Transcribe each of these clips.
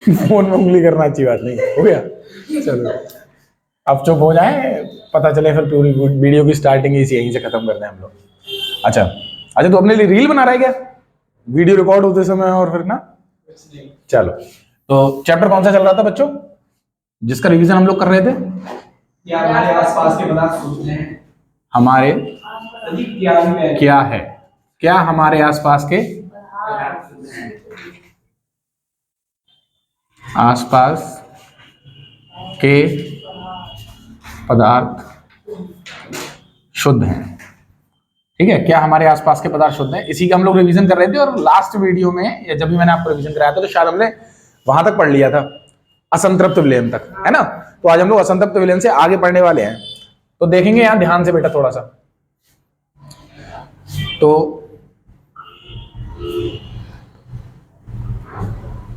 Phone में उंगली करना अच्छी बात नहीं, हो गया। चलो अब चुप हो जाए, पता चले फिर पूरी वीडियो की स्टार्टिंग इसी यहीं से खत्म करते हैं हम लोग। अच्छा अच्छा, तो अपने लिए रील बना रहा है क्या वीडियो रिकॉर्ड होते समय? और फिर ना, चलो तो चैप्टर कौन सा चल रहा था बच्चों जिसका रिवीजन हम लोग कर रहे थे? क्या हमारे आसपास के पदार्थ होते हैं? हमारे क्या है? क्या हमारे आसपास के के पदार्थ शुद्ध हैं। ठीक है, क्या हमारे आसपास के पदार्थ शुद्ध हैं, इसी का हम लोग रिवीजन कर रहे थे। और लास्ट वीडियो में या जब भी मैंने आपको रिवीजन कराया था तो शायद हमने वहां तक पढ़ लिया था, असंतृप्त विलयन तक, है ना। तो आज हम लोग असंतृप्त विलयन से आगे पढ़ने वाले हैं। तो देखेंगे यहां ध्यान से बेटा थोड़ा सा। तो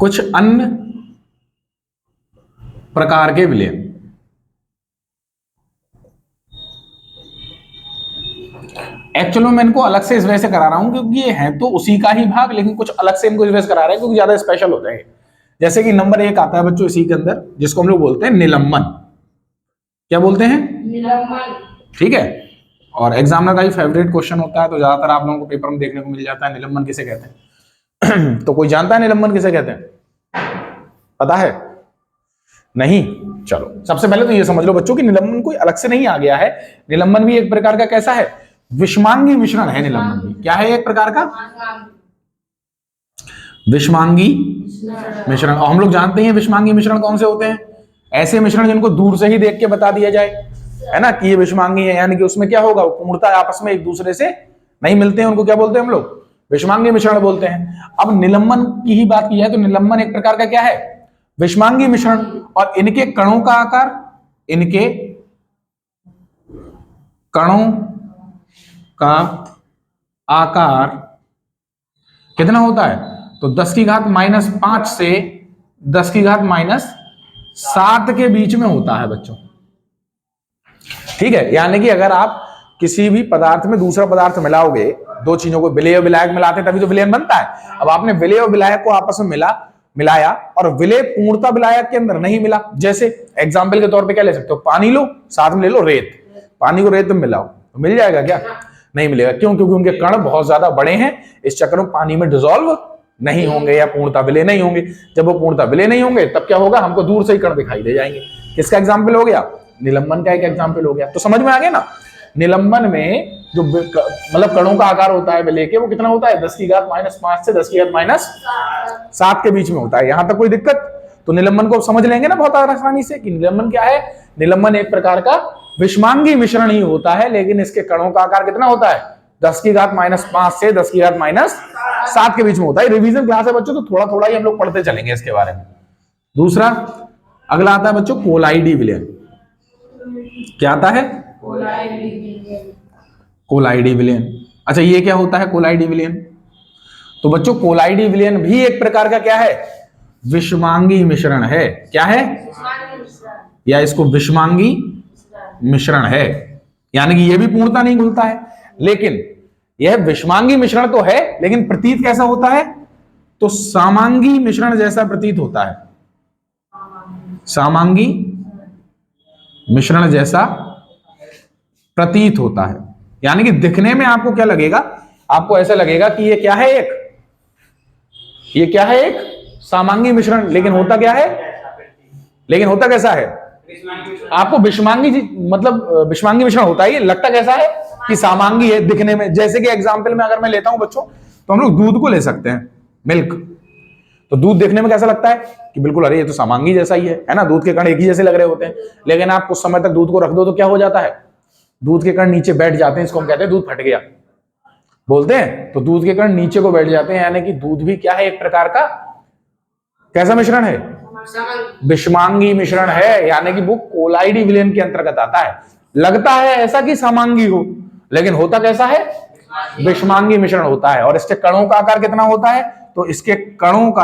कुछ अन्य प्रकार के विलयन, एक्चुअली मैं इनको अलग से इस वजह से करा रहा हूं क्योंकि ये है तो उसी का ही भाग, लेकिन कुछ अलग से इनको इस वजह से करा रहे हैं क्योंकि ज्यादा स्पेशल हो जाएंगे। जैसे कि नंबर 1 आता है बच्चों इसी के अंदर, जिसको हम लोग बोलते हैं निलंबन। क्या बोलते हैं? निलंबन। ठीक है, और एग्जामिनर का ही फेवरेट क्वेश्चन होता है, तो ज्यादातर आप लोगों को पेपर में देखने को मिल जाता है निलंबन किसे कहते हैं। तो कोई जानता है निलंबन किसे कहते हैं? पता है? नहीं? चलो सबसे पहले तो ये समझ लो बच्चों कि निलंबन कोई अलग से नहीं आ गया है। निलंबन भी एक प्रकार का कैसा है? विषमांगी मिश्रण है निलंबन भी। क्या है? एक प्रकार का विषमांगी मिश्रण। और हम लोग जानते हैं विषमांगी मिश्रण कौन से होते हैं? ऐसे मिश्रण जिनको दूर से ही देख के बता दिया जाए, है ना, कि ये विषमांगी है, यानी कि उसमें क्या होगा, पूर्णतः आपस में एक दूसरे से नहीं मिलते हैं, उनको क्या बोलते हैं हम लोग? विषमांगी मिश्रण बोलते हैं। अब निलंबन की ही बात की जाए तो निलंबन एक प्रकार का क्या है? विषमांगी मिश्रण। और इनके कणों का आकार, इनके कणों का आकार कितना होता है? तो 10 की घात -5 से 10 की घात -7 के बीच में होता है बच्चों। ठीक है, यानी कि अगर आप किसी भी पदार्थ में दूसरा पदार्थ मिलाओगे, दो चीजों को विलेय और विलायक मिलाते हैं तभी तो विलयन बनता है। अब आपने विलेय और विलायक को आपस में मिलाया और विलेय पूर्णता विलायक के अंदर नहीं मिला। जैसे एग्जाम्पल के तौर पे क्या ले सकते हो? पानी लो, साथ में ले लो रेत, पानी को रेत में मिलाओ तो मिल जाएगा क्या? नहीं मिलेगा। क्यों? क्योंकि उनके कण बहुत ज्यादा बड़े हैं, इस चक्कर में पानी में डिसॉल्व नहीं होंगे या पूर्णता विलय नहीं होंगे। जब वो पूर्णता विलय नहीं होंगे तब क्या होगा? हमको दूर से ही कण दिखाई दे जाएंगे। किसका एग्जाम्पल हो गया? निलंबन का एक एग्जाम्पल हो गया। तो समझ में आ गया ना, निलंबन में जो मतलब कणों का आकार होता है विलेय के, वो कितना होता है? 10 की घात -5 से 10 की घात -7 के बीच में होता है। यहां तक कोई दिक्कत? तो निलंबन को समझ लेंगे ना बहुत आसानी से कि निलंबन क्या है। निलंबन एक प्रकार का विषमांगी मिश्रण ही होता है, लेकिन इसके कणों का आकार कितना होता है? 10 की घात -5 से 10 की घात -7 के बीच में होता है। रिवीजन क्लास है बच्चों, तो थोड़ा थोड़ा ही हम लोग पढ़ते चलेंगे इसके बारे में। दूसरा अगला आता है बच्चों कोलाइडी विलयन। क्या आता है? कोलाइडी विलयन। अच्छा ये क्या होता है कोलाइडी विलयन? तो बच्चों कोलाइडी विलयन भी एक प्रकार का क्या है? विषमांगी मिश्रण है। क्या है? या इसको विषमांगी मिश्रण है, यानी कि यह भी पूर्णता नहीं घुलता है, लेकिन यह विषमांगी मिश्रण तो है, लेकिन प्रतीत कैसा होता है? तो सामांगी मिश्रण जैसा प्रतीत होता है। सामांगी मिश्रण जैसा प्रतीत होता है, यानी कि दिखने में आपको क्या लगेगा? आपको ऐसा लगेगा कि ये क्या है? ये क्या है? एक सामांगी मिश्रण। लेकिन होता क्या है? लेकिन होता कैसा है? आपको विषमांगी मतलब विषमांगी मिश्रण होता है, ये लगता कैसा है? कि सामांगी है दिखने में। जैसे कि एग्जांपल में अगर मैं लेता हूं बच्चों, तो हम लोग दूध को ले सकते हैं, मिल्क। तो दूध देखने में कैसा लगता है? कि बिल्कुल अरे ये तो सामांगी जैसा ही है ना, दूध के कण एक ही जैसे लग रहे होते हैं। लेकिन आप कुछ समय तक दूध को रख दो तो क्या हो जाता है? दूध के कण नीचे बैठ जाते हैं, इसको हम कहते हैं दूध फट गया बोलते हैं। तो दूध के कण नीचे को बैठ जाते हैं, यानी कि दूध भी क्या है? एक प्रकार का कैसा मिश्रण है? विषमांगी मिश्रण है, यानी कि वो कोलाइडी विलयन के अंतर्गत आता है। लगता है ऐसा कि सामांगी हो, लेकिन होता कैसा है? विषमांगी मिश्रण होता है। और इसके कणों का आकार कितना होता है? तो इसके कणों का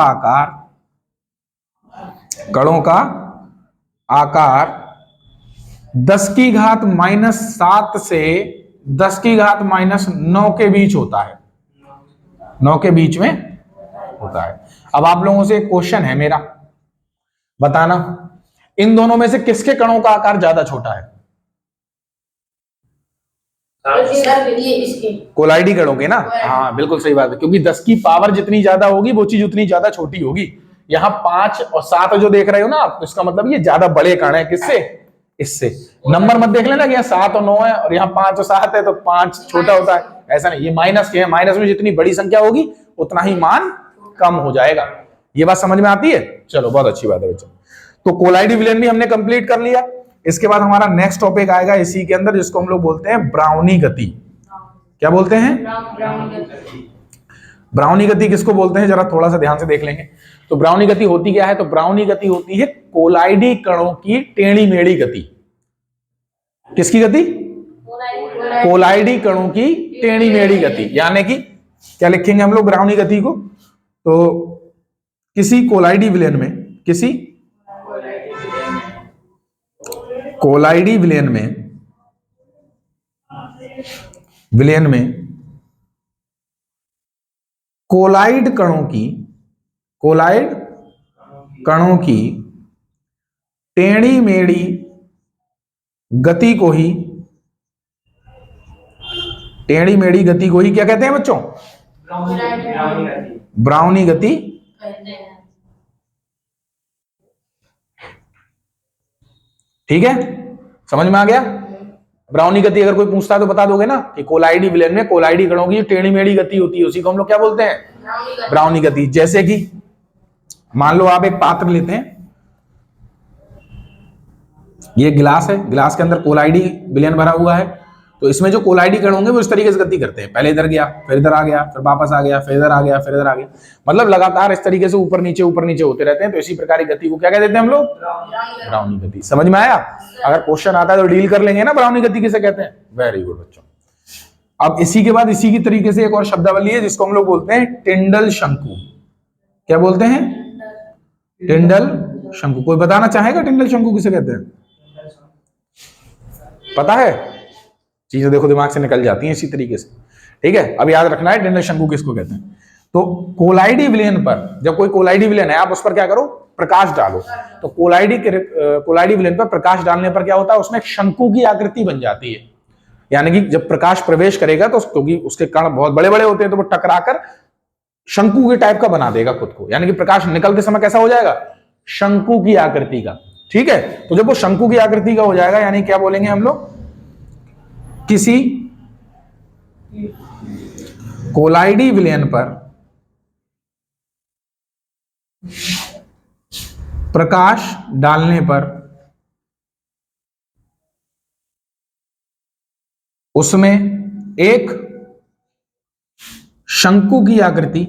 आकार 10 की घात -7 से 10 की घात -9 के बीच होता है। 9 के बीच में होता है। अब आप लोगों से एक क्वेश्चन है मेरा, बताना इन दोनों में से किसके कणों का आकार ज्यादा छोटा है? ये इसके कोलाइडी कणों के ना। हाँ बिल्कुल सही बात है, क्योंकि 10 की पावर जितनी ज्यादा होगी वो चीज उतनी ज्यादा छोटी होगी। यहाँ 5 और 7 जो देख रहे हो ना आप, तो इसका मतलब ये ज्यादा बड़े कण है। किससे? इससे। नंबर मत देख लेना कि यहाँ 7 और 9 है और यहाँ 5 और 7 है तो 5 छोटा होता है, ऐसा नहीं। ये माइनस के हैं, माइनस में जितनी बड़ी संख्या होगी उतना ही मान कम हो जाएगा। ये बात समझ में आती है? चलो बहुत अच्छी बात है बच्चों। तो कोलाइडी विलयन भी हमने कंप्लीट कर लिया। इसके बाद हमारा नेक्स्ट टॉपिक आएगा इसी के अंदर, जिसको हम लोग बोलते हैं ब्राउनी गति। क्या बोलते हैं? ब्राउनी गति किसको बोलते हैं, जरा थोड़ा सा ध्यान से देख लेंगे। तो ब्राउनी गति होती क्या है? तो ब्राउनी गति होती है कोलाइडी कणों की टेढ़ी मेढ़ी गति। किसकी गति? कोलाइडी कणों की टेढ़ी मेढ़ी गति। यानी कि क्या लिखेंगे हम लोग ब्राउनी गति को? तो किसी कोलाइडी विलयन में, किसी कोलाइडी विलयन में कोलाइड कणों की टेढ़ी मेढ़ी गति को ही क्या कहते हैं बच्चों? ब्राउनी गति। ठीक है, समझ में आ गया? ब्राउनी गति अगर कोई पूछता है तो बता दोगे ना कि कोलाइडी विलयन में कोलाइडी कणों की टेढ़ी मेढ़ी गति होती है, उसी को हम लोग क्या बोलते हैं? ब्राउनी गति। जैसे कि मान लो आप एक पात्र लेते हैं, ये गिलास है, गिलास के अंदर कोलाइडी विलयन भरा हुआ है, तो इसमें जो कोलाइडी कण होंगे वो इस तरीके से गति करते हैं। पहले इधर गया, फिर इधर आ गया, फिर वापस आ गया, फिर इधर आ गया, फिर इधर आ गया, मतलब लगातार इस तरीके से ऊपर नीचे होते रहते हैं। तो इसी प्रकार की गति को क्या कह देते हैं हम लोग? ब्राउनी गति। समझ में आया? अगर क्वेश्चन आता है तो डील कर लेंगे ना ब्राउनी गति किसे कहते हैं। वेरी गुड बच्चों। अब इसी के बाद इसी की तरीके से एक और शब्दावली है जिसको हम लोग बोलते हैं टिंडल शंकु। क्या बोलते हैं? टिंडल शंकु। कोई बताना चाहेगा टिंडल शंकु किसे कहते हैं? पता है? चीजें देखो दिमाग से निकल जाती हैं इसी तरीके से। ठीक है, अब याद रखना है टिंडल शंकु किसको कहते हैं। तो कोलाइडी विलयन पर, जब कोई कोलाइडी विलयन है, आप उस पर क्या करो? प्रकाश डालो। तो कोलाइडी विलयन पर प्रकाश डालने पर क्या होता है? उसमें शंकु की आकृति बन जाती है। यानी कि जब प्रकाश प्रवेश करेगा तो क्योंकि उसके कण बहुत बड़े बड़े होते हैं तो वो टकराकर शंकु के टाइप का बना देगा खुद को। यानी कि प्रकाश निकलते समय कैसा हो जाएगा? शंकु की आकृति का। ठीक है, तो जब वो शंकु की आकृति का हो जाएगा, यानी क्या बोलेंगे हम लोग? किसी कोलाइडी विलयन पर प्रकाश डालने पर उसमें एक शंकु की आकृति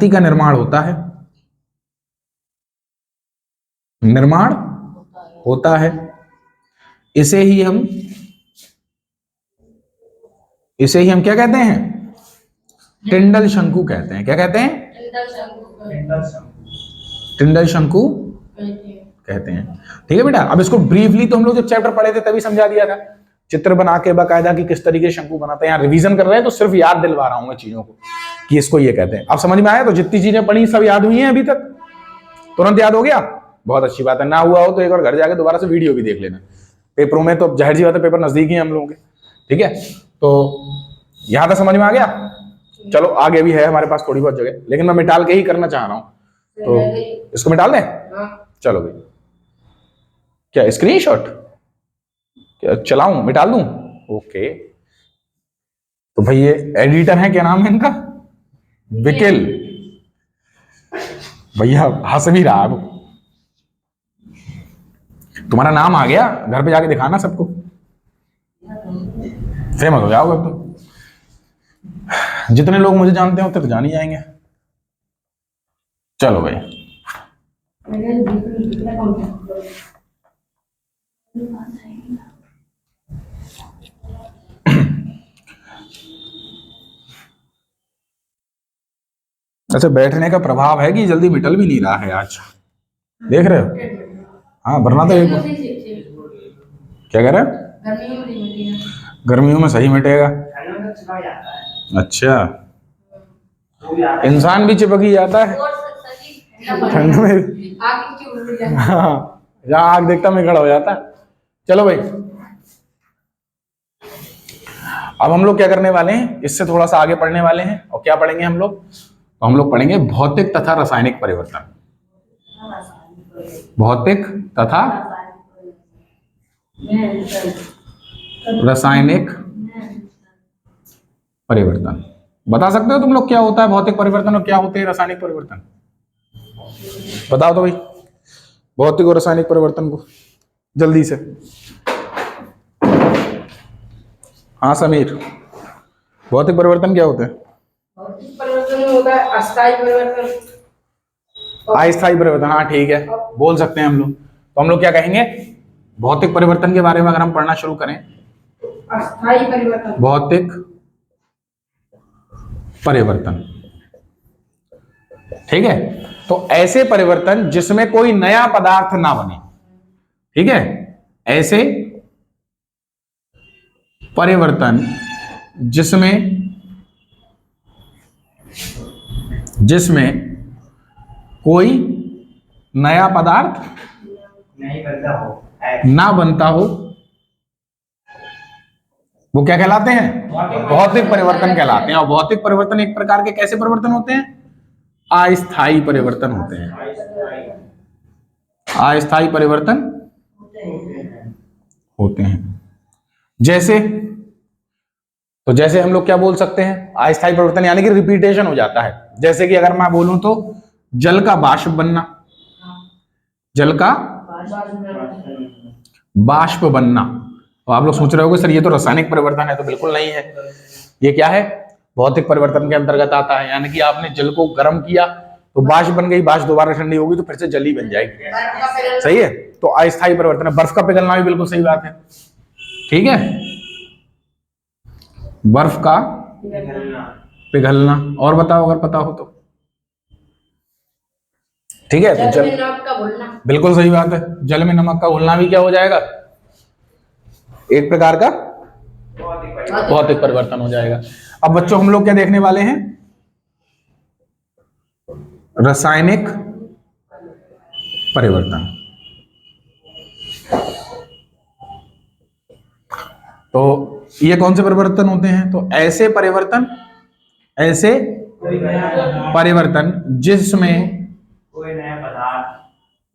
का निर्माण होता है। इसे ही हम क्या कहते हैं? टिंडल शंकु कहते हैं। क्या कहते हैं? टिंडल शंकु कहते हैं। ठीक है बेटा, अब इसको ब्रीफली तो हम लोग जब चैप्टर पढ़े थे तभी समझा दिया था, चित्र बना के बाकायदा कि किस तरीके से शंकु बनाते हैं। यहाँ रिवीजन कर रहे हैं तो सिर्फ याद दिलवा रहा हूं मैं चीजों को कि इसको ये कहते हैं। अब समझ में आया? तो जितनी चीजें पढ़ी सब याद हुई हैं अभी तक? तुरंत याद हो गया? बहुत अच्छी बात है। ना हुआ हो तो एक बार घर जाके दोबारा से वीडियो भी देख लेना। पेपरों में तो जाहिर सी बात है, पेपर नजदीक ही हम लोगों के। ठीक है, तो यहां तक समझ में आ गया? चलो आगे भी है हमारे पास थोड़ी बहुत जगह, लेकिन मैं मिटाल के ही करना चाह रहा हूं, तो इसको मिटाल दें? चलो भाई, क्या स्क्रीनशॉट क्या चलाऊं, मिटाल दूं? ओके, तो भाई ये एडिटर है, क्या नाम है इनका? विकिल भैया, हंस भी रहा है। तुम्हारा नाम आ गया, घर पे जाके दिखाना सबको, फेमस हो जाओगे तुम। जितने लोग मुझे जानते हैं उतने तो जान ही जाएंगे। चलो भाई, अच्छा, बैठने का प्रभाव है कि जल्दी मिटल भी नहीं रहा है आज, देख रहे हो? हाँ, वरना तो एक क्या कह रहे हो? गर्मियों में सही मिटेगा। अच्छा, इंसान भी चिपक ही जाता है और सर ठंड में। आगे क्यों उड़ जाता है? हाँ, जहाँ आग देखता मैं खड़ा हो जाता। चलो भाई, अब हम लोग क्या करने वाले हैं, इससे थोड़ा सा आगे पढ़ने वाले हैं। और क्या पढ़ेंगे हम लोग? तो हम लोग पढ़ेंगे भौतिक तथा रासायनिक परिवर्तन। भौतिक तथा रासायनिक परिवर्तन। बता सकते हो तुम लोग क्या होता है भौतिक परिवर्तन और क्या होते हैं रासायनिक परिवर्तन? बताओ तो भाई, भौतिक और रासायनिक परिवर्तन को जल्दी से। हाँ समीर, भौतिक परिवर्तन क्या होते हैं? भौतिक परिवर्तन होता है अस्थायी परिवर्तन। अस्थायी परिवर्तन, हाँ ठीक है, बोल सकते हैं हम लोग। तो हम लोग क्या कहेंगे भौतिक परिवर्तन के बारे में अगर हम पढ़ना शुरू करें? अस्थायी परिवर्तन। भौतिक परिवर्तन, ठीक है। तो ऐसे परिवर्तन जिसमें कोई नया पदार्थ ना बने, ठीक है, ऐसे परिवर्तन जिसमें कोई नया पदार्थ नहीं बनता हो, ना बनता हो, वो क्या कहलाते हैं? भौतिक परिवर्तन कहलाते हैं। और भौतिक परिवर्तन एक प्रकार के कैसे परिवर्तन होते हैं? अस्थायी परिवर्तन होते हैं। अस्थायी परिवर्तन होते हैं। जैसे, तो जैसे हम लोग क्या बोल सकते हैं? अस्थायी परिवर्तन यानी कि रिपीटेशन हो जाता है। जैसे कि अगर मैं बोलूं तो जल का बाष्प बनना, जल का बाष्प बनना। तो आप लोग सोच रहे होंगे सर ये तो रासायनिक परिवर्तन है। तो बिल्कुल नहीं है, ये क्या है? भौतिक परिवर्तन के अंतर्गत आता है। यानी कि आपने जल को गर्म किया तो बाष्प बन गई, बाष्प दोबारा ठंडी होगी तो फिर से जल ही बन जाएगी। सही है, तो अस्थायी परिवर्तन है। बर्फ का पिघलना भी बिल्कुल सही बात है, ठीक है, बर्फ का पिघलना। और बताओ अगर पता हो तो, ठीक है। तो जल में नमक का घुलना। बिल्कुल सही बात है, जल में नमक का घुलना भी क्या हो जाएगा? एक प्रकार का भौतिक परिवर्तन हो जाएगा। अब बच्चों हम लोग क्या देखने वाले हैं? रासायनिक परिवर्तन। तो ये कौन से परिवर्तन होते हैं? तो ऐसे परिवर्तन जिसमें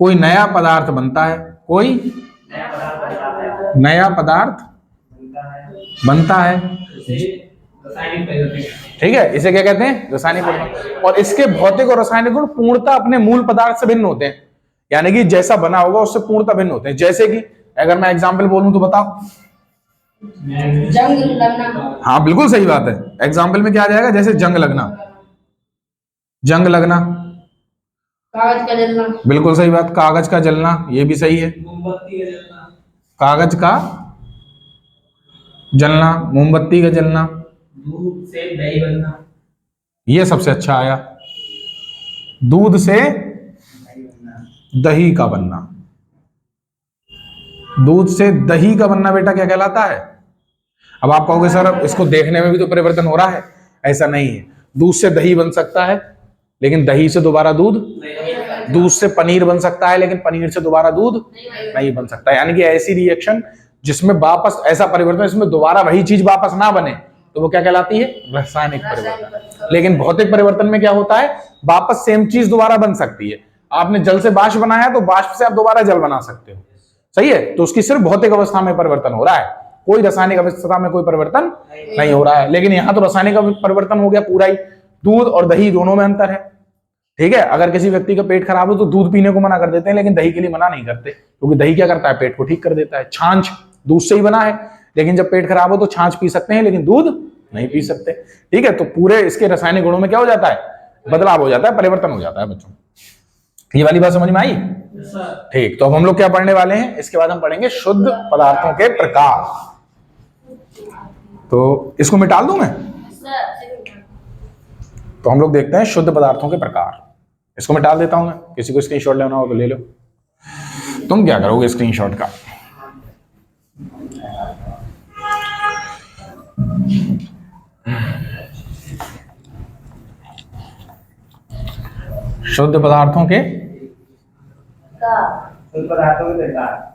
कोई नया पदार्थ बनता है, कोई नया पदार्थ बनता है, रासायनिक परिवर्तन। ठीक है, इसे क्या कहते हैं? रासायनिक परिवर्तन। और इसके भौतिक और रासायनिक गुण पूर्णतः अपने मूल पदार्थ से भिन्न होते हैं। यानी कि जैसा बना होगा उससे पूर्णतः भिन्न होते हैं। जैसे कि अगर मैं एग्जाम्पल बोलूं तो बताओ। जंग लगना। हाँ बिल्कुल सही बात है, एग्जाम्पल में क्या आ जाएगा? जैसे जंग लगना, जंग लगना, कागज का जलना। बिल्कुल सही बात, कागज का जलना, ये भी सही है, मोमबत्ती का जलना, कागज का जलना, मोमबत्ती का जलना, दूध से दही बनना, ये सबसे अच्छा आया, दूध से दही बनना, दही का बनना। दूध से दही का बनना बेटा क्या कहलाता है? अब आप कहोगे सर अब इसको देखने में भी तो परिवर्तन हो रहा है। ऐसा नहीं है, दूध से दही बन सकता है लेकिन दही से दोबारा दूध, दूध से पनीर बन सकता है लेकिन पनीर से दोबारा दूध नहीं बन सकता। यानी कि ऐसी रिएक्शन जिसमें वापस ऐसा परिवर्तन इसमें दोबारा वही चीज वापस ना बने तो वो क्या कहलाती है? रासायनिक परिवर्तन। लेकिन भौतिक परिवर्तन में क्या होता है? वापस सेम चीज दोबारा बन सकती है। आपने जल से बाष्प बनाया तो बाष्प से आप दोबारा जल बना सकते हो, सही है, तो उसकी सिर्फ भौतिक अवस्था में परिवर्तन हो रहा है, कोई रासायनिक अवस्था में कोई परिवर्तन नहीं हो रहा है। लेकिन यहाँ तो रासायनिक परिवर्तन हो गया पूरा ही। दूध और दही दोनों में अंतर है, ठीक है। अगर किसी व्यक्ति का पेट खराब हो तो दूध पीने को मना कर देते हैं लेकिन दही के लिए मना नहीं करते, क्योंकि दही क्या करता है? पेट को ठीक कर देता है। छाछ दूध से ही बना है लेकिन जब पेट खराब हो तो छाछ पी सकते हैं लेकिन दूध नहीं पी सकते, ठीक है। तो पूरे इसके रासायनिक गुणों में क्या हो जाता है? बदलाव हो जाता है, परिवर्तन हो जाता है बच्चों। ये वाली बात समझ में आई? ठीक, तो अब हम लोग क्या पढ़ने वाले हैं? इसके बाद हम पढ़ेंगे शुद्ध पदार्थों के प्रकार। तो इसको मिटा दूं मैं? तो हम लोग देखते हैं शुद्ध पदार्थों के प्रकार। इसको मिटा देता हूं मैं, किसी को स्क्रीनशॉट लेना हो तो ले लो। तुम क्या करोगे स्क्रीनशॉट का? शुद्ध पदार्थों के शुद्ध पदार्थों के प्रकार।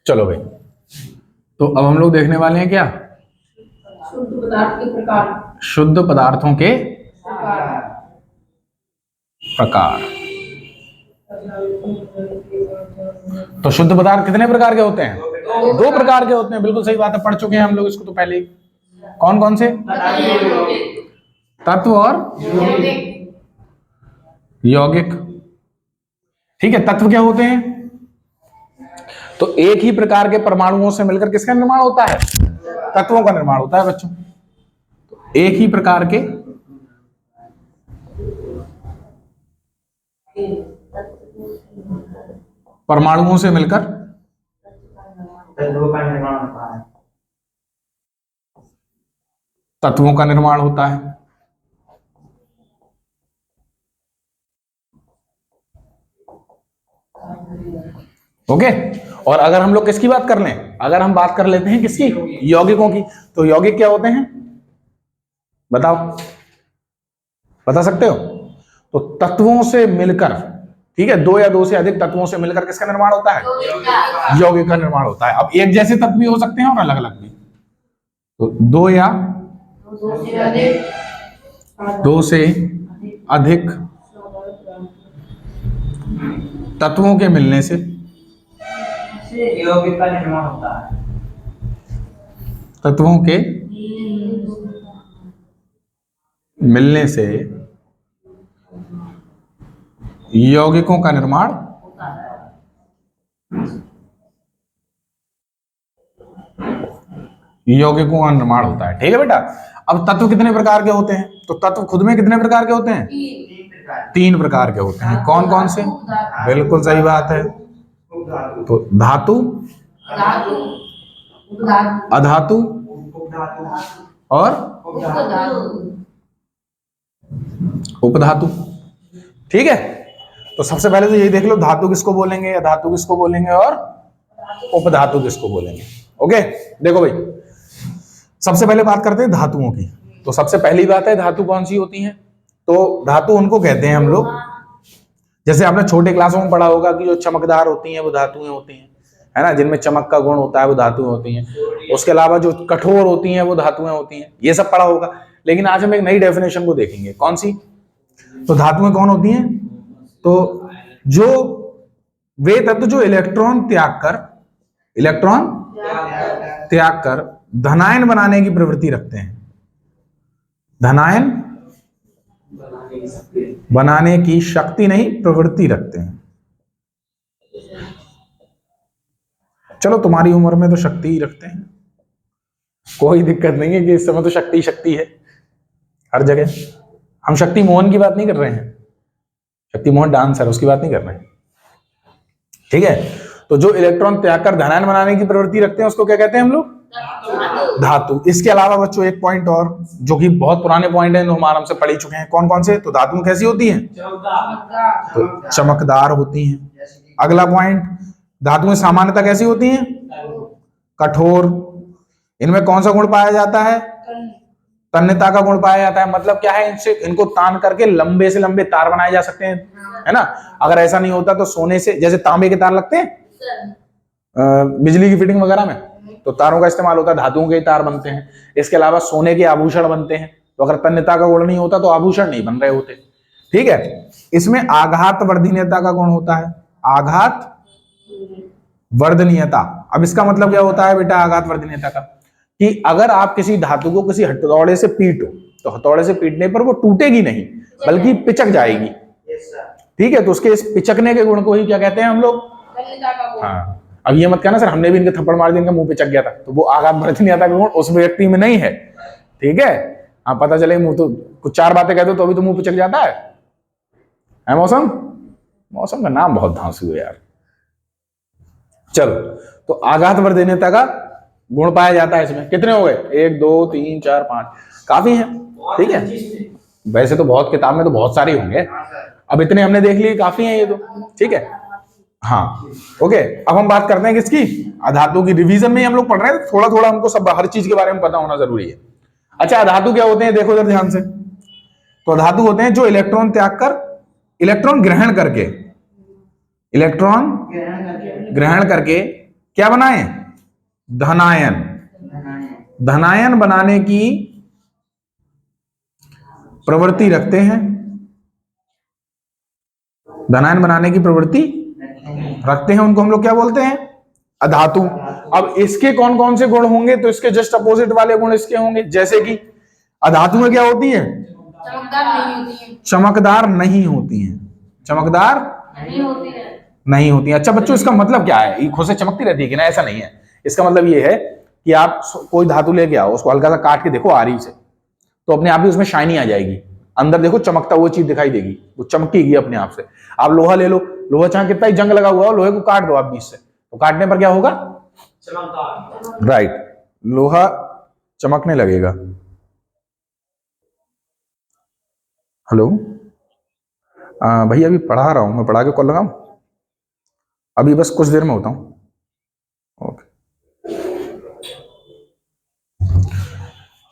चलो भाई, तो अब हम लोग देखने वाले हैं क्या? शुद्ध पदार्थ के प्रकार। शुद्ध पदार्थों के प्रकार। प्रकार। तो शुद्ध पदार्थ कितने प्रकार के होते हैं? 2 प्रकार के होते हैं। बिल्कुल सही बात है, पढ़ चुके हैं हम लोग इसको तो पहले ही। कौन कौन से? तत्व और यौगिक। ठीक है, तत्व क्या होते हैं? तो एक ही प्रकार के परमाणुओं से मिलकर किसका निर्माण होता है? तत्वों का निर्माण होता है बच्चों। तो एक ही प्रकार के परमाणुओं से मिलकर तत्वों का निर्माण होता है। तत्वों का निर्माण होता है। ओके। और अगर हम लोग किसकी बात कर लें, अगर हम बात कर लेते हैं किसकी? यौगिकों की। तो यौगिक क्या होते हैं बताओ, बता सकते हो? तो तत्वों से मिलकर, ठीक है, 2 या 2 से अधिक तत्वों से मिलकर किसका निर्माण होता है? यौगिक का निर्माण होता है। अब एक जैसे तत्व भी हो सकते हैं और अलग अलग भी। तो 2 या 2 से अधिक तत्वों के मिलने से यौगिक का निर्माण होता है। तत्वों के मिलने से यौगिकों का निर्माण यौगिकों का निर्माण होता है। ठीक है बेटा। अब तत्व कितने प्रकार के होते हैं? तो तत्व खुद में कितने प्रकार के होते हैं? 3 प्रकार के होते हैं। कौन कौन से? बिल्कुल सही बात है। तो धातु, अधातु और उपधातु। ठीक है। तो सबसे पहले तो यही देख लो, धातु किसको बोलेंगे, अधातु किसको बोलेंगे और उपधातु किसको बोलेंगे। ओके, देखो भाई, सबसे पहले बात करते हैं धातुओं की। तो सबसे पहली बात है, धातु कौन सी होती हैं? तो धातु उनको कहते हैं हम लोग, जैसे आपने छोटे क्लासों में पढ़ा होगा कि जो चमकदार होती हैं वो धातुएं होती हैं, है ना, जिनमें चमक का गुण होता है वो धातुएं होती हैं। उसके अलावा जो कठोर होती हैं वो धातुएं होती हैं, ये सब पढ़ा होगा। लेकिन आज हम एक नई डेफिनेशन को देखेंगे। कौन सी? तो धातुएं कौन होती हैं? तो जो वे तत्व जो इलेक्ट्रॉन त्याग कर धनायन बनाने की प्रवृत्ति रखते हैं। धनायन बनाने की शक्ति नहीं, प्रवृत्ति रखते हैं। चलो तुम्हारी उम्र में तो शक्ति ही रखते हैं, कोई दिक्कत नहीं है कि इस समय तो शक्ति है हर जगह। हम शक्ति मोहन की बात नहीं कर रहे हैं, शक्ति मोहन डांसर, उसकी बात नहीं कर रहे हैं। ठीक है। तो जो इलेक्ट्रॉन त्याग कर धनायन बनाने की प्रवृत्ति रखते हैं उसको क्या कहते हैं हम लोग? धातु। इसके अलावा बच्चों एक पॉइंट और, जो कि बहुत पुराने पॉइंट है, जो हम आराम से पढ़ ही चुके हैं। कौन कौन से? तो धातु कैसी होती हैं? तो चमकदार होती हैं। अगला पॉइंट, धातुएं सामान्यतः कैसी होती हैं? कठोर। इनमें कौन सा गुण पाया जाता है? तन्यता का गुण पाया जाता है। मतलब क्या है, इनसे इनको तान करके लंबे से लंबे तार बनाए जा सकते हैं, है ना। अगर ऐसा नहीं होता तो सोने से, जैसे तांबे के तार लगते हैं बिजली की फिटिंग वगैरह में, तो तारों का इस्तेमाल होता है, धातुओं के तार बनते हैं। इसके अलावा सोने के आभूषण बनते हैं। तो अगर तन्यता का गुण नहीं होता तो आभूषण नहीं बन रहे होते। ठीक है। इसमें आघात वर्धनीयता का गुण होता है। आघात वर्धनीयता। अब इसका मतलब क्या होता है बेटा आघात वर्धनीयता का? कि अगर आप किसी धातु को किसी हथौड़े से पीटो तो हथौड़े से पीटने पर वो टूटेगी नहीं, बल्कि पिचक जाएगी। ठीक है। तो उसके इस पिचकने के गुण को ही क्या कहते हैं हम लोग? हाँ। अब ये मत कहना सर हमने भी इनके थप्पड़ मार दिया, इनका मुंह पिचक गया था, तो वो आघात वर्धनीयता का गुण उस व्यक्ति में नहीं है। ठीक है। हाँ, पता चले मुंह तो कुछ 4 बातें कहते हो तो अभी तो मुंह पिचक जाता है मौसम? मौसम का नाम बहुत धांसू है यार। चलो, तो आघात वर्धनीयता का गुण पाया जाता है इसमें। कितने हो गए? 1 2 3 4 5, काफी है। ठीक है। वैसे तो बहुत किताब में तो बहुत सारे होंगे, अब इतने हमने देख लिए काफी हैं ये तो, ठीक है। हाँ ओके, अब हम बात करते हैं किसकी, अधातु की। रिवीजन में ही हम लोग पढ़ रहे हैं, थोड़ा थोड़ा हमको सब हर चीज के बारे में पता होना जरूरी है। अच्छा, अधातु क्या होते हैं, देखो इधर ध्यान से। तो अधातु होते हैं जो इलेक्ट्रॉन त्याग कर, इलेक्ट्रॉन ग्रहण करके, इलेक्ट्रॉन ग्रहण करके क्या बनाए, धनायन, धनायन बनाने की प्रवृत्ति रखते हैं, धनायन बनाने की प्रवृत्ति रखते हैं, उनको हम लोग क्या बोलते हैं, अधातु। अब इसके कौन कौन से गुण होंगे, तो इसके जस्ट अपोजिट वाले गुण इसके होंगे, जैसे कि अधातु में क्या होती है, चमकदार नहीं होती है। चमकदार नहीं होती हैं, चमकदार नहीं होती है। नहीं होती हैं। अच्छा बच्चों, इसका मतलब क्या है, ये खुद से चमकती रहती है कि ना, ऐसा नहीं है। इसका मतलब ये है कि आप कोई धातु लेके आओ, उसको हल्का सा काट के देखो आरी से, तो अपने आप ही उसमें शाइनी आ जाएगी, अंदर देखो चमकता हुआ चीज दिखाई देगी, वो चमकेगी अपने आप से। आप लोहा ले लो, लोहा चाहे कितना ही जंग लगा हुआ हो, लोहे को काट दो आप बीच से, तो काटने पर क्या होगा, चमकदार। राइट, लोहा चमकने लगेगा। हेलो भैया, अभी पढ़ा रहा हूं मैं, पढ़ा के कॉल लगाऊं, अभी बस कुछ देर में होता हूं। ओके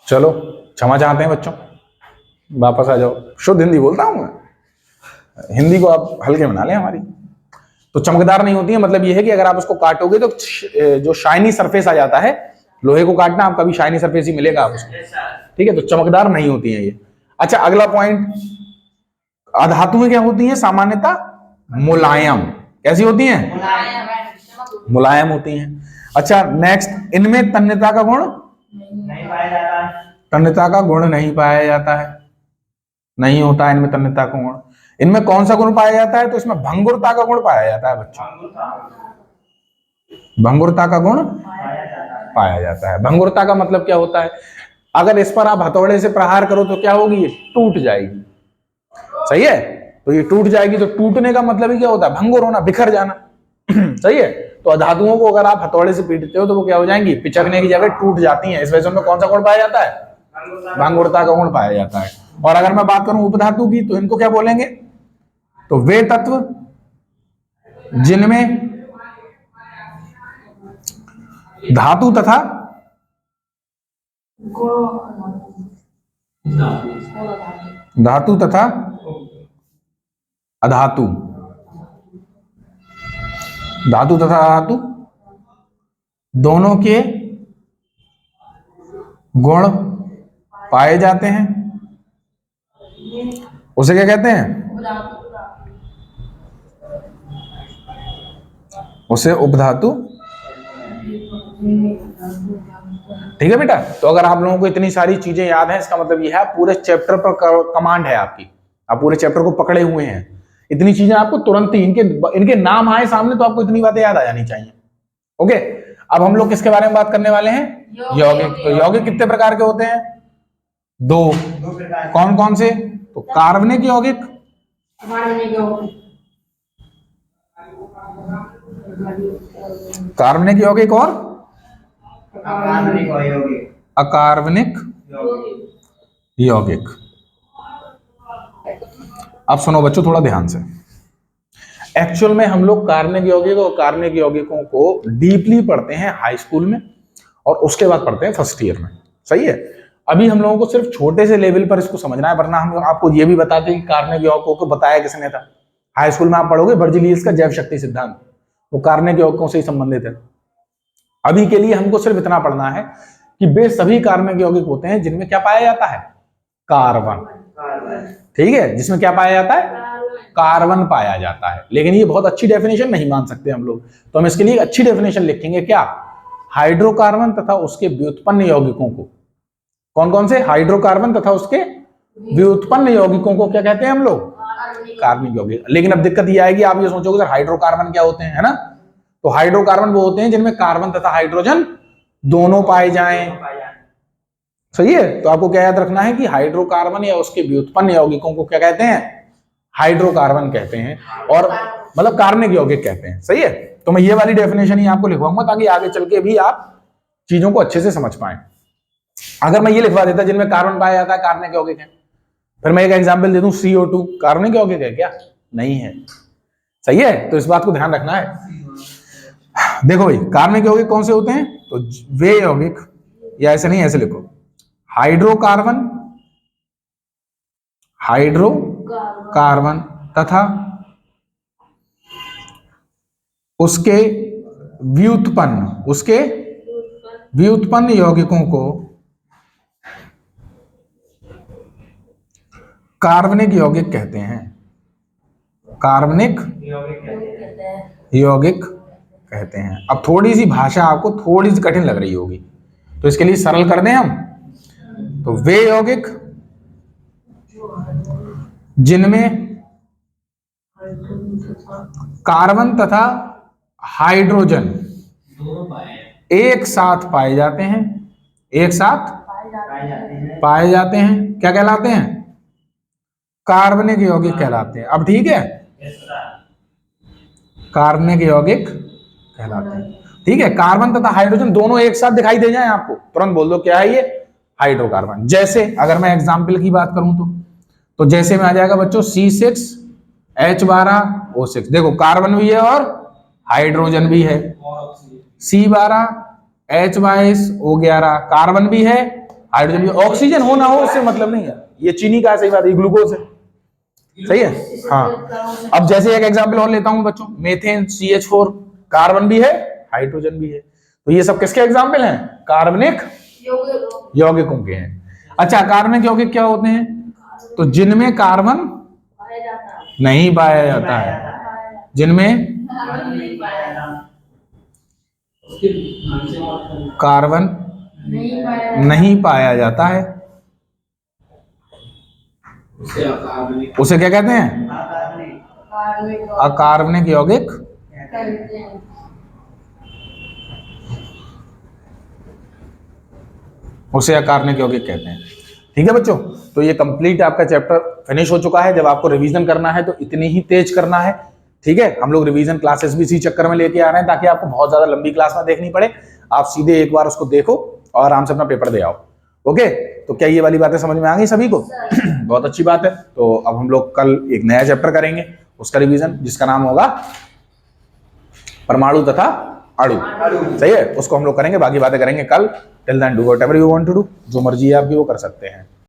चलो, क्षमा चाहते हैं बच्चों, वापस आ जाओ। शुद्ध हिंदी बोलता हूं मैं, हिंदी को आप हल्के में ना लें हमारी। तो चमकदार नहीं होती है, मतलब ये है कि अगर आप उसको काटोगे तो जो शाइनी सरफेस आ जाता है, लोहे को काटना आप कभी शाइनी सरफेस ही मिलेगा आपको, ठीक है। तो चमकदार नहीं होती है ये। अच्छा अगला पॉइंट, अधातु में क्या होती है सामान्यतः, मुलायम। कैसी होती हैं, मुलायम होती हैं। अच्छा नेक्स्ट, इनमें तन्यता का गुण नहीं पाया जाता है। तन्यता का गुण नहीं पाया जाता है, नहीं होता है इनमें तन्यता का गुण। इनमें कौन सा गुण पाया जाता है, तो इसमें भंगुरता का गुण पाया जाता है बच्चों, भंगुरता का गुण पाया जाता है। भंगुरता का मतलब क्या होता है, अगर इस पर आप हथौड़े से प्रहार करो तो क्या होगी, ये टूट जाएगी, सही है। तो ये टूट जाएगी, तो टूटने का मतलब ही क्या होता है, भंगुर होना, बिखर जाना, सही है। तो धातुओं को अगर आप हथौड़े से पीटते हो तो वो क्या हो जाएंगी, पिचकने की जगह टूट जाती हैं। इस वजह से उनमें कौन सा गुण पाया जाता है, भंगुरता का गुण पाया जाता है। और अगर मैं बात करूं उपधातु की, तो इनको क्या बोलेंगे, तो वे तत्व जिनमें धातु तथा धातु तथा अधातु, धातु तथा अधातु दोनों के गुण पाए जाते हैं, उसे क्या कहते हैं, उसे उपधातु। ठीक है बेटा। तो अगर आप लोगों को इतनी सारी चीजें याद हैं, इसका मतलब यह है पूरे चैप्टर पर कमांड है आपकी, आप पूरे चैप्टर को पकड़े हुए हैं। इतनी चीजें आपको तुरंत ही इनके नाम आए सामने तो आपको इतनी बातें याद आ जानी चाहिए। ओके, अब हम लोग किसके बारे में बात करने वाले हैं, यौगिक। तो यौगिक कितने प्रकार के होते हैं, दो प्रकार। कौन कौन से, तो कार्बनिक यौगिक, कार्बनिक यौगिक और अकार्बनिक यौगिक। अब सुनो बच्चों थोड़ा ध्यान से, एक्चुअल में हम लोग कार्बनिक यौगिक और कार्बनिक यौगिकों को डीपली पढ़ते हैं हाई स्कूल में, और उसके बाद पढ़ते हैं फर्स्ट ईयर में, सही है। अभी हम लोगों को सिर्फ छोटे से लेवल पर इसको समझना है, वरना हम आपको ये भी बताते हैं कि कार्बनिक यौगिकों को बताया किसने था। हाई स्कूल में आप पढ़ोगे बर्जिलियस का जैव शक्ति सिद्धांत, वो कार्बनिक यौगिकों से ही संबंधित है। अभी के लिए हमको सिर्फ इतना पढ़ना है कि वे सभी कार्बनिक यौगिक होते हैं जिनमें क्या पाया जाता है, कार्बन। ठीक है, जिसमें क्या पाया जाता है, कार्बन पाया जाता है। लेकिन ये बहुत अच्छी डेफिनेशन नहीं मान सकते हम लोग, तो हम इसके लिए अच्छी डेफिनेशन लिखेंगे, क्या, हाइड्रोकार्बन तथा उसके व्युत्पन्न यौगिकों को, कौन कौन से, हाइड्रोकार्बन तथा उसके व्युत्पन्न यौगिकों को क्या कहते हैं हम लोग, कार्बनिक यौगिक। लेकिन अब दिक्कत ये आएगी, आप ये सोचोगे सर हाइड्रोकार्बन क्या होते हैं, है ना। तो हाइड्रोकार्बन वो होते हैं जिनमें कार्बन तथा हाइड्रोजन दोनों पाए जाएं, सही है। तो आपको क्या याद रखना है कि हाइड्रोकार्बन या उसके व्युत्पन्न यौगिकों को क्या कहते हैं, हाइड्रोकार्बन कहते हैं, और मतलब कार्बनिक यौगिक कहते हैं, सही है। तो मैं ये वाली डेफिनेशन ही आपको लिखवाऊंगा ताकि आगे चल के भी आप चीजों को अच्छे से समझ पाए। अगर मैं ये लिखवा देता जिनमें कार्बन पाया जाता है कार्बनिक यौगिक है, फिर मैं एक एग्जांपल दे दूं, CO2 कार्बनिक यौगिक है क्या? नहीं है। सही है, तो इस बात को ध्यान रखना है। देखो भाई, कार्बनिक यौगिक कौन से होते हैं? तो वे यौगिक, या ऐसे नहीं, ऐसे लिखो, हाइड्रोकार्बन, हाइड्रोकार्बन तथा उसके व्युत्पन्न यौगिकों को कार्बनिक यौगिक कहते हैं। कार्बनिक यौगिक कहते हैं। अब थोड़ी सी भाषा आपको थोड़ी सी कठिन लग रही होगी, तो इसके लिए सरल कर दें हम, तो वे यौगिक जिनमें कार्बन तथा हाइड्रोजन एक साथ पाए जाते हैं, एक साथ पाए जाते हैं, क्या कहलाते हैं? कार्बनिक यौगिक कहलाते हैं। अब ठीक है, कार्बनिक यौगिक कहलाते हैं। ठीक है, कार्बन तथा हाइड्रोजन दोनों एक साथ दिखाई दे जाए आपको, तुरंत बोल दो क्या है ये? हाइड्रोकार्बन। जैसे अगर मैं एग्जांपल की बात करूं तो जैसे में आ जाएगा बच्चों C6H12O6। देखो कार्बन भी है और हाइड्रोजन भी है। C12H22O11 कार्बन भी है, हाइड्रोजन भी। ऑक्सीजन हो ना हो उससे मतलब नहीं है, ये चीनी का सही बात है, ग्लूकोज है। सही है, हाँ। अब जैसे एक एग्जांपल और लेता हूं बच्चों, मेथेन CH4 कार्बन भी है, हाइड्रोजन भी है। तो ये सब किसके एग्जांपल हैं? कार्बनिक यौगिकों के हैं। अच्छा, कार्बनिक यौगिक क्या होते हैं? तो जिनमें कार्बन नहीं पाया जाता है, जिनमें कार्बन नहीं पाया जाता है, उसे क्या कहते हैं? अकार्बनिक यौगिक। उसे अकार्बनिक यौगिक कहते हैं। ठीक है बच्चों, तो ये कंप्लीट आपका चैप्टर फिनिश हो चुका है। जब आपको रिवीजन करना है तो इतनी ही तेज करना है। ठीक है, हम लोग रिवीजन क्लासेस भी इसी चक्कर में लेके आ रहे हैं ताकि आपको बहुत ज्यादा लंबी क्लास ना देखनी पड़े, आप सीधे एक बार उसको देखो और आराम से अपना पेपर दे आओ। ओके, तो क्या ये वाली बातें समझ में आ गई सभी को? बहुत अच्छी बात है। तो अब हम लोग कल एक नया चैप्टर करेंगे, उसका रिवीजन, जिसका नाम होगा परमाणु तथा अणु। सही है, उसको हम लोग करेंगे, बाकी बातें करेंगे कल। Till then do whatever you want to do, जो मर्जी है आपकी वो कर सकते हैं।